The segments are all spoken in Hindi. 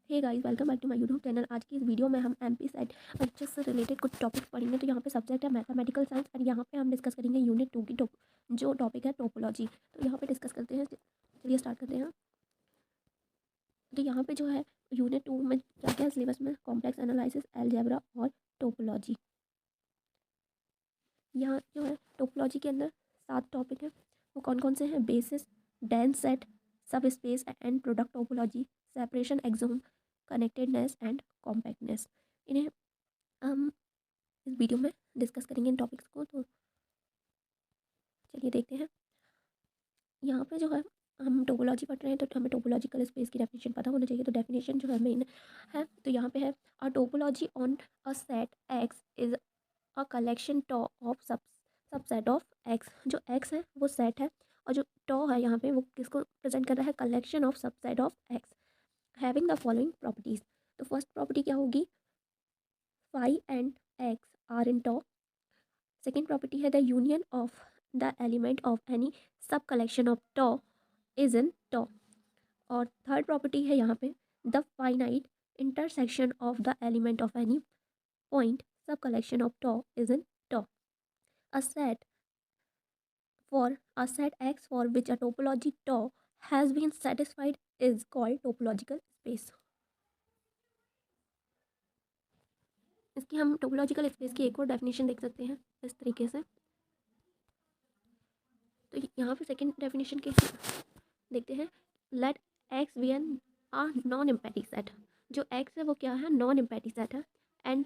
Hey guys, welcome back to my YouTube channel. आज की इस वीडियो में हम एमपी सेट एचएस से रिलेटेड कुछ टॉपिक्स पढ़ेंगे। तो यहाँ पे सब्जेक्ट है मैथमेटिकल साइंस और यहाँ पे हम डिस्कस करेंगे यूनिट 2 की जो टॉपिक है टोपोलॉजी। तो यहाँ पे डिस्कस करते हैं, चलिए स्टार्ट करते हैं। तो यहाँ पे जो है यूनिट 2 में क्या क्या सिलेबस में कॉम्प्लेक्स एनालिसिस, अलजेब्रा और टोपोलॉजी। यहाँ जो है टोपोलॉजी के अंदर 7 टॉपिक है। वो कौन कौन से हैं? बेसिस, डेंस सेट, सब space and product topology, separation exome, connectedness and compactness. इन्हें हम इस वीडियो में डिस्कस करेंगे इन टॉपिक्स को। तो चलिए देखते हैं। यहाँ पे जो है हम टोपोलॉजी पढ़ रहे हैं तो हमें टोपोलॉजिकल स्पेस की डेफिनेशन पता होना चाहिए। तो डेफिनेशन जो है मेन है, तो यहाँ पे है a topology on a set X is a collection tau of subset of X. जो एक्स है वो सेट है और जो टॉ है यहाँ पे वो किसको प्रेजेंट कर रहा है? Collection of subset of X having the following properties. तो फर्स्ट प्रॉपर्टी क्या होगी? Phi and X are in tau. Second property है the union of the element of any sub collection of tau is in tau. और थर्ड प्रॉपर्टी है यहाँ पे the finite intersection of the element of any point sub collection of tau is in tau. A set x for which a topology tau has been satisfied is called topological space. इसकी हम टोपोलॉजिकल स्पेस की एक और डेफिनेशन देख सकते हैं इस तरीके से। तो यहाँ पे सेकंड डेफिनेशन के देखते हैं। Let X be an a non empathic set. जो एक्स है वो क्या है? नॉन एम्पैथिक सेट है। And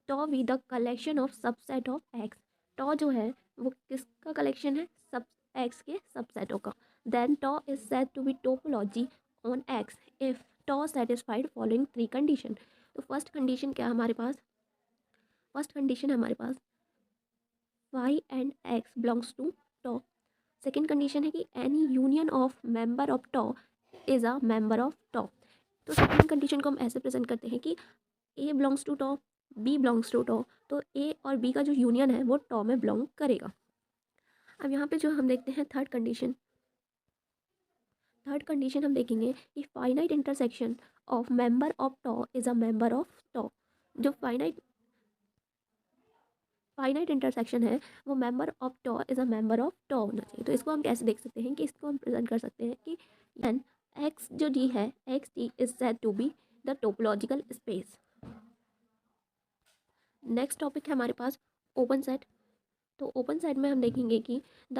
tau be the collection of subset of X. Tau जो है वो किसका कलेक्शन है? सब एक्स के सबसेटों का। Then tau is said to be topology on X if tau satisfied following 3 condition. तो फर्स्ट कंडीशन क्या है हमारे पास? फर्स्ट कंडीशन है हमारे पास Y and X belongs to tau. Second condition है कि any union of member of tau is a member of tau. तो सेकेंड कंडीशन को हम ऐसे प्रेजेंट करते हैं कि A belongs to tau, B belongs to tau. तो ए और बी का जो यूनियन है वो टॉ में बिलोंग करेगा। अब यहाँ पे जो हम देखते हैं थर्ड कंडीशन। थर्ड कंडीशन हम देखेंगे कि finite intersection of member of tau is a member of tau. जो फाइनाइट इंटरसेक्शन है वो member of tau is a member of tau होना चाहिए। तो इसको हम कैसे देख सकते हैं कि इसको हम प्रेजेंट कर सकते हैं कि एन एक्स जो डी है X D is said to be the topological space. Next topic है हमारे पास ओपन सेट। तो ओपन सेट में हम देखेंगे कि the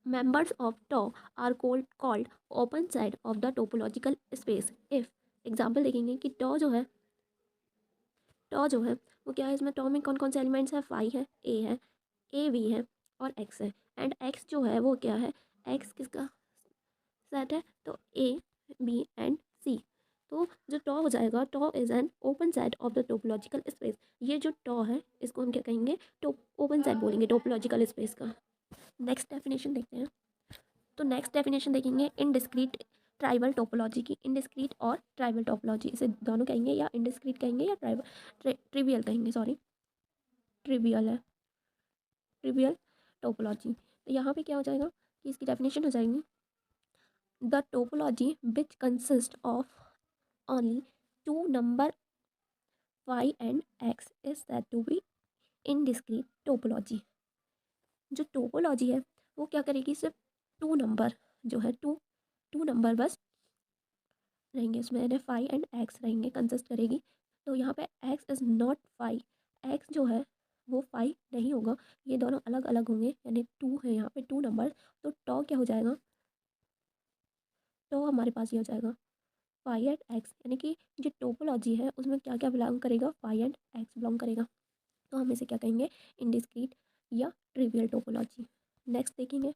members of tau are called open set of the topological space if. Example देखेंगे कि टॉ जो है वो क्या है? इसमें टॉ में कौन कौन से एलिमेंट्स है? फाई है, ए वी है और एक्स है। एंड एक्स जो है वो क्या है? एक्स किसका सेट है? तो ए बी एंड सी। तो जो टॉ हो जाएगा, टॉ is an open set of the topological space. ये जो टॉ है इसको हम क्या कहेंगे? ओपन सेट बोलेंगे टोपोलॉजिकल स्पेस का। नेक्स्ट डेफिनेशन देखते हैं। तो नेक्स्ट डेफिनेशन देखेंगे इनडिस्क्रीट ट्राइबल टोपोलॉजी की। इनडिस्क्रीट और ट्राइबल टोपोलॉजी, इसे दोनों कहेंगे, या इनडिस्क्रीट कहेंगे या ट्रिवियल कहेंगे। सॉरी, ट्रिवियल है, ट्रिवियल टोपोलॉजी। तो यहाँ पे क्या हो जाएगा कि इसकी डेफिनेशन हो जाएगी the topology which consist of only two number y and x is said to be indiscrete topology। जो टोपोलॉजी है वो क्या करेगी? सिर्फ टू नंबर जो है टू नंबर बस रहेंगे, इसमें फाई एंड एक्स रहेंगे, कंसिस्ट करेगी। तो यहाँ पे X is not phi. X जो है वो फाई नहीं होगा, ये दोनों अलग अलग होंगे, यानी टू है यहाँ पे टू नंबर। तो टॉ क्या हो जाएगा? टॉ हमारे पास ये हो जाएगा फाई एंड एक्स, यानी कि जो टोपोलॉजी है उसमें क्या क्या बिलोंग करेगा? फाई एंड एक्स बिलोंग करेगा। तो हम इसे क्या कहेंगे? इनडिस्क्रीट या ट्रिवियल टोपोलॉजी। नेक्स्ट देखेंगे।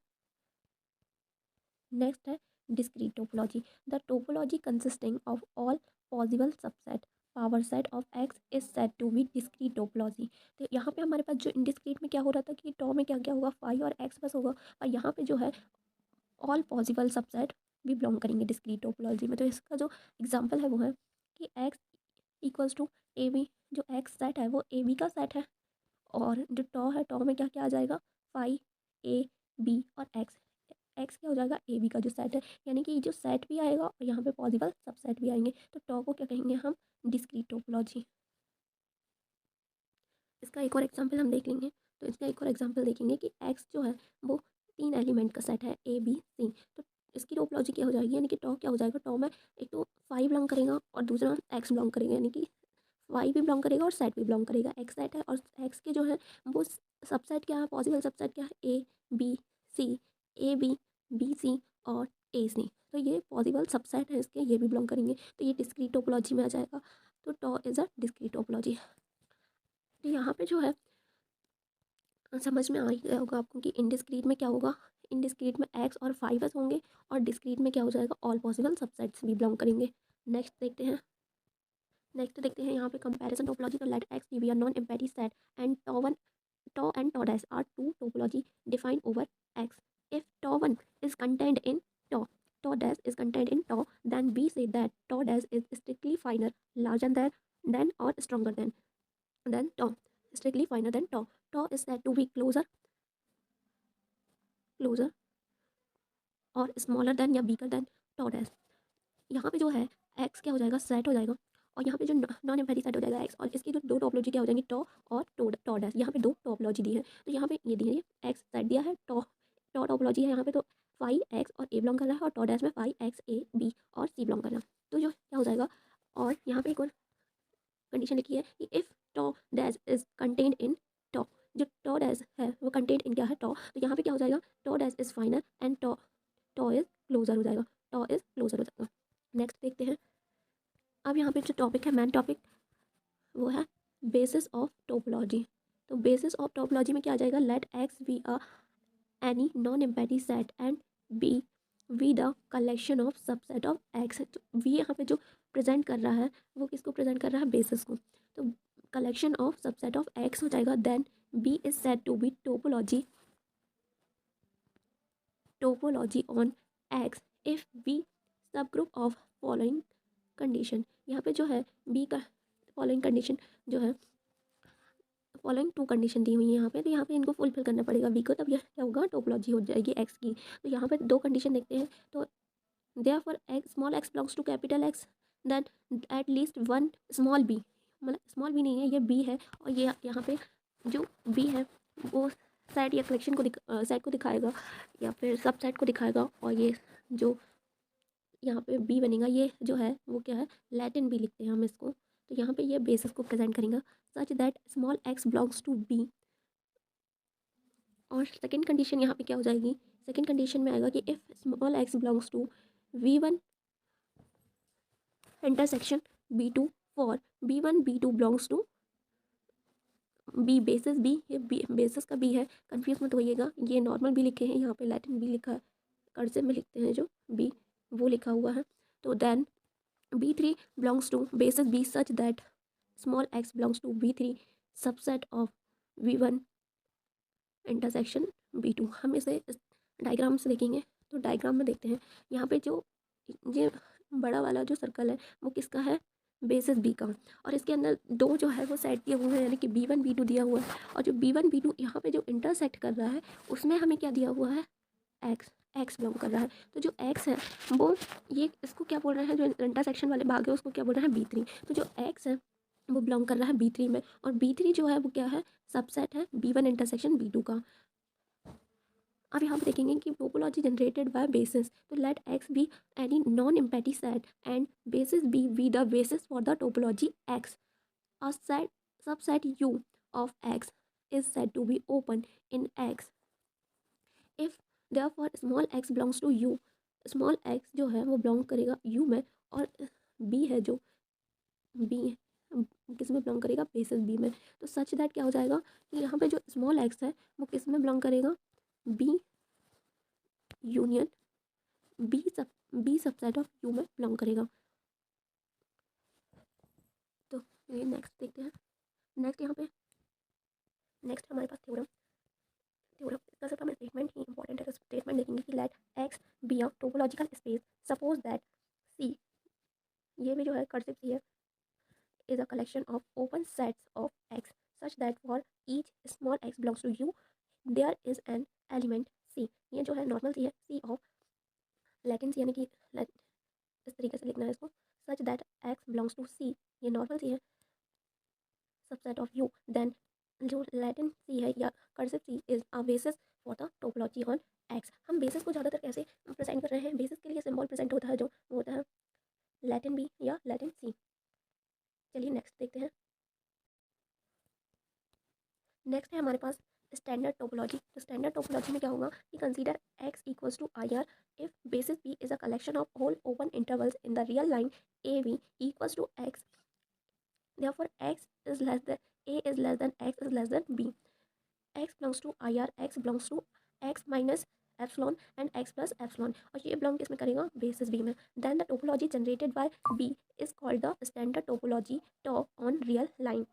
नेक्स्ट है discrete topology. The topology consisting of all possible subset power set of X is said to be discrete topology. तो यहाँ पे हमारे पास जो इनडिस्क्रीट में क्या हो रहा था कि टॉ में क्या क्या होगा? फाई और एक्स बस होगा, और यहाँ पे जो है ऑल पॉसिबल सबसेट भी बिलोंग करेंगे डिस्क्रीट टोपोलॉजी में। तो इसका जो एग्जांपल है वो है कि X equals to A B. जो एक्स सेट है वो ए बी का सेट है, और जो टॉ है टॉ में क्या क्या आ जाएगा? फाई ए बी और एक्स। एक्स क्या हो जाएगा, ए बी का जो सेट है, यानी कि जो सेट भी आएगा और यहाँ पे पॉसिबल सबसेट भी आएंगे। तो टॉ को क्या कहेंगे हम, डिस्क्रीट टोपोलॉजी। इसका एक और एग्जांपल हम देख लेंगे। तो इसका एक और एग्जांपल देखेंगे कि एक्स जो है वो 3 एलिमेंट का सेट है, ए बी सी। तो इसकी टोपोलॉजी क्या हो जाएगी, यानी कि टॉ क्या हो जाएगा, टॉ में एक तो फाइव बिलोंग करेगा और दूसरा एक्स बिलोंग करेगा, यानी कि वाई भी बिलोंग करेगा और सेट भी बिलोंग करेगा। एक्स सेट है और एक्स के जो है वो सबसेट क्या है, पॉसिबल सबसेट क्या है, A B C, A B B C और ए सी। तो ये पॉसिबल सबसेट है इसके, ये भी बिलोंग करेंगे। तो ये डिस्क्रीट टोपोलॉजी में आ जाएगा। तो टॉ इज़ अ डिस्क्रीट टोपोलॉजी। तो यहाँ पे जो है समझ में आ ही गया होगा आपको कि इनडिस्क्रीट में क्या होगा, इनडिस्क्रीट में एक्स और फाइव एस होंगे और डिस्क्रीट में क्या हो जाएगा, ऑल पॉसिबल सबसेट्स भी बिलोंग करेंगे। नेक्स्ट देखते हैं। यहाँ पे कंपैरिजन टोपोलॉजी। तो let X be a non empty set and tau and tau dash are two topology defined over X. If tau1 is contained in tau, tau dash is contained in tau, then we say that tau dash is strictly finer, larger than or stronger than tau. Strictly finer than tau. Tau is said to be closer और स्मॉलर देन या बिगर देन tau dash. यहाँ पे जो है एक्स क्या हो जाएगा, सेट हो जाएगा और यहाँ पे जो नॉन एम्पैथी सेट हो जाएगा एक्स, और इसकी जो दो टोपोलॉजी क्या हो जाएंगी, टॉ और टॉ डैश। यहाँ पे दो टोपोलॉजी दी है, तो यहाँ पे ये दी है, एक्स सेट दिया है, टॉ टॉ टोपोलॉजी है यहाँ पे। तो फाइव एक्स और ए बिलोंग कर रहा है और टॉ डैश में फाइव एक्स ए बी और सी बिलोंग कर रहा है। तो जो क्या हो जाएगा, और यहाँ पे एक और कंडीशन लिखी है कि if tau dash is contained in tau, जो टॉ डैश है वो कंटेंड इन क्या है, टॉ। तो यहाँ पे क्या हो जाएगा, tau dash is final and tau tau is closure हो जाएगा, टॉ इज क्लोजर हो जाएगा। नेक्स्ट देखते हैं। अब यहाँ पे जो टॉपिक है, मेन टॉपिक, वो है बेसिस ऑफ टोपोलॉजी। तो बेसिस ऑफ टोपोलॉजी में क्या आ जाएगा, let X be a any non empty set and B be the collection of subset of X. We यहाँ पे जो प्रेजेंट कर रहा है वो किसको प्रेजेंट कर रहा है, बेसिस को। तो collection of subset of X हो जाएगा, then B is said to be topology on X if B sub group of following condition. यहाँ पे जो है बी का फॉलोइंग कंडीशन जो है, फॉलोइंग टू कंडीशन दी हुई है यहाँ पे। तो यहाँ पे इनको फुलफिल करना पड़ेगा बी को, तब यह क्या होगा, टोपोलॉजी हो जाएगी एक्स की। तो यहाँ पे दो कंडीशन देखते हैं। तो therefore X small X belongs to capital X, then at least one small B, मतलब स्मॉल बी नहीं है, ये बी है और ये यहाँ पे जो बी है वो सेट या कलेक्शन को सेट को दिखाएगा या फिर सब सेट को दिखाएगा। और ये जो यहाँ पे बी बनेगा, ये जो है वो क्या है, लैटिन बी लिखते हैं हम इसको। तो यहाँ पे ये बेसिस को प्रेजेंट करेंगे such that small X belongs to B. और सेकंड कंडीशन यहाँ पे क्या हो जाएगी, सेकंड कंडीशन में आएगा कि if small X belongs to V1 intersection B2 for B1 B2 belongs to B basis B, ये बी बेसिस का बी है, कन्फ्यूज मत होइएगा। ये नॉर्मल बी लिखे हैं, यहाँ पे लैटिन बी लिखा है, कर्सिव में लिखते हैं जो बी वो लिखा हुआ है। तो then B3 belongs to basis B such that small X belongs to B3 subset of V1 intersection B2। हम इसे इस डायग्राम से देखेंगे। तो डायग्राम में देखते हैं, यहाँ पे जो ये बड़ा वाला जो सर्कल है वो किसका है, बेसिस बी का। और इसके अंदर दो जो है वो सेट दिए हुए हैं, यानी कि B1 B2 दिया हुआ है। और जो B1 B2 यहाँ पे जो इंटरसेक्ट कर रहा है उसमें हमें क्या दिया हुआ है, एक्स बिलोंग कर रहा है। तो जो एक्स है वो, ये इसको क्या बोल रहे हैं, जो इंटरसेक्शन वाले भाग है उसको क्या बोल रहे हैं, B3। तो जो एक्स है वो बिलोंग कर रहा है B3 में, और B3 जो है वो क्या है, सबसेट है B1 इंटरसेक्शन B2 का। अब यहाँ पे देखेंगे कि टोपोलॉजी जनरेटेड बाय बेसिस। तो let X be any non empty set and basis B the basis for the topology X. A set subset U of X is said to be open in X if therefore small x belongs to U। Small x जो है वो बिलोंग करेगा U में, और B है जो B किस में बिलोंग करेगा, बेसिस B में। तो सच दैट क्या हो जाएगा कि यहाँ पे जो स्मॉल x है वो किस में बिलोंग करेगा, B union B subset of U में बिलोंग करेगा। तो ये नेक्स्ट देखते हैं। नेक्स्ट यहाँ पे नेक्स्ट हमारे पास थ्योरम थ्योरम इसका सिर्फ हमें स्टेटमेंट ही इंपॉर्टेंट है। स्टेटमेंट देखेंगे कि let X be a topological space, suppose that C, ये भी जो है कर्सिव सी है, is a collection of open sets of X such that for each small x belongs to U, there is an element सी, ये जो है नॉर्मल सी है, सी ऑफ लैटिन सी, यानी कि इस तरीके से लिखना है इसको, such that X belongs to C, ये नॉर्मल सी है, सबसेट ऑफ यू, देन जो लैटिन सी है या cursive C is a basis for the topology on X. हम बेसिस को ज़्यादातर कैसे प्रेजेंट कर रहे हैं, बेसिस के लिए सिंबल प्रेजेंट होता है जो वो होता है लैटिन बी या लैटिन सी। चलिए नेक्स्ट देखते हैं। नेक्स्ट है हमारे पास स्टैंडर्ड टोपोलॉजी। तो स्टैंडर्ड टोपोलॉजी में क्या होगा कि consider X equals to I R if basis B is a collection of whole open intervals in the real line A B equals to X, therefore x is less than a is less than x is less than b, x belongs to ir, x belongs to x minus epsilon and x plus epsilon, और ये belong किसमें करेगा, बेसिस b में। then the topology generated by b is called the standard topology tau on real line।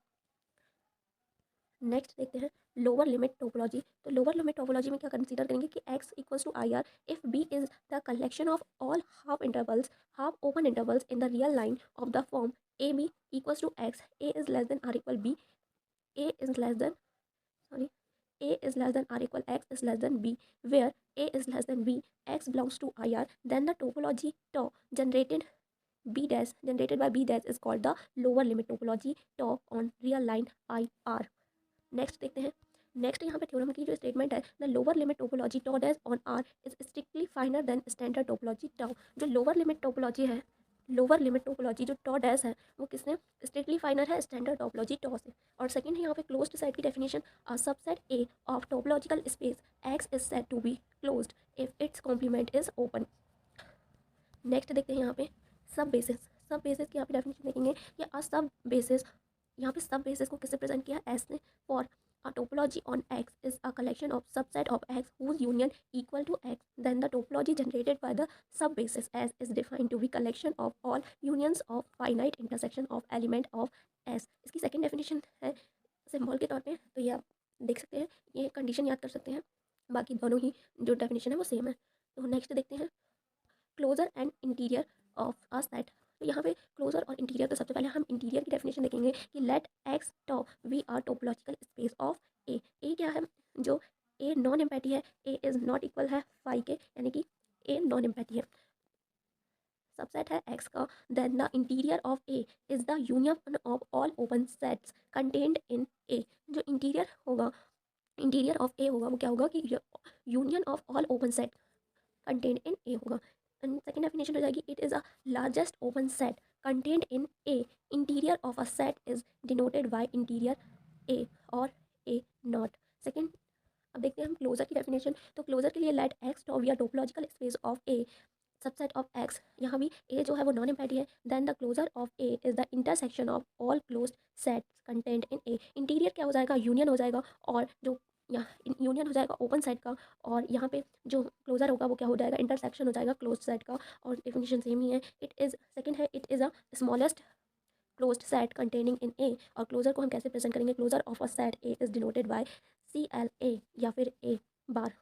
Next देखते हैं लोअर लिमिट टोपोलॉजी। तो लोअर लिमिट टोपोलॉजी में क्या कंसीडर करेंगे कि x equals to I R if b is the collection of all half open intervals in the real line of the form A B equals to X, A is less than or equal B, a is less than sorry a is less than or equal x is less than b, where a is less than b, x belongs to ir, then the topology tau generated by b dash is called the lower limit topology tau on real line ir। Next देखते हैं। नेक्स्ट यहाँ पे थ्योरम की जो स्टेटमेंट है, the lower limit topology tau dash on R is strictly finer than standard topology tau. जो लोअर लिमिट टोपोलॉजी है, लोअर लिमिट टोपोलॉजी जो टॉ डैश है वो किसने स्ट्रिक्टली फाइनर है, स्टैंडर्ड टोपोलॉजी टॉ से। और सेकंड है यहाँ पे क्लोज्ड सेट की definition, a subset A of topological space X is said to be closed if its complement is open. Next देखते हैं यहाँ पे सब बेसिस। सब बेसिस की यहाँ पे डेफिनेशन देखेंगे कि अ सब बेसिस, यहाँ पे सब बेसिस को किससे प्रेजेंट किया, एस ने। For a topology on X is a collection of subset of X whose union equal to X, then the topology generated by the subbasis S is defined to be collection of all unions of finite intersection of element of S। इसकी सेकंड डेफिनेशन है सिंबल के तौर पे, तो ये आप देख सकते हैं, ये कंडीशन याद कर सकते हैं, बाकी दोनों ही जो डेफिनेशन है वो सेम है। तो नेक्स्ट देखते हैं closer and interior of a set. तो यहाँ पे क्लोजर और इंटीरियर, तो सबसे पहले हम इंटीरियर की डेफिनेशन देखेंगे कि let X tau we are topological space of A. A क्या है, जो ए नॉन एम्पैथी है, ए इज़ नॉट इक्वल है फाई के, यानी कि ए नॉन एम्पैथी है, सबसेट है एक्स का। Then the interior of A is the union of all open sets contained in A. जो इंटीरियर होगा, इंटीरियर ऑफ ए होगा, वो क्या होगा कि union of all open set contained in A होगा। एंड सेकेंड डेफिनेशन हो जाएगी, it is a largest open set contained in A, interior of a set is denoted by interior A और ए नॉट। सेकेंड, अब देखते हैं हम क्लोजर की डेफिनेशन। तो क्लोजर के लिए let X tau be a topological space of A, subset of X, यहाँ भी ए जो है वो नॉन एम्पैथी है। Then the closure of A is the intersection of all closed sets content in A. Interior क्या हो जाएगा, यूनियन हो जाएगा, और जो यहाँ यूनियन हो जाएगा ओपन सेट का, और यहाँ पे जो क्लोजर होगा वो क्या हो जाएगा, इंटरसेक्शन हो जाएगा क्लोज सेट का। और डेफिनेशन सेम ही है। इट इज़ सेकंड है, it is a smallest closed set containing in A. और क्लोजर को हम कैसे प्रेजेंट करेंगे, closure of a set A is denoted by CLA या फिर ए बार।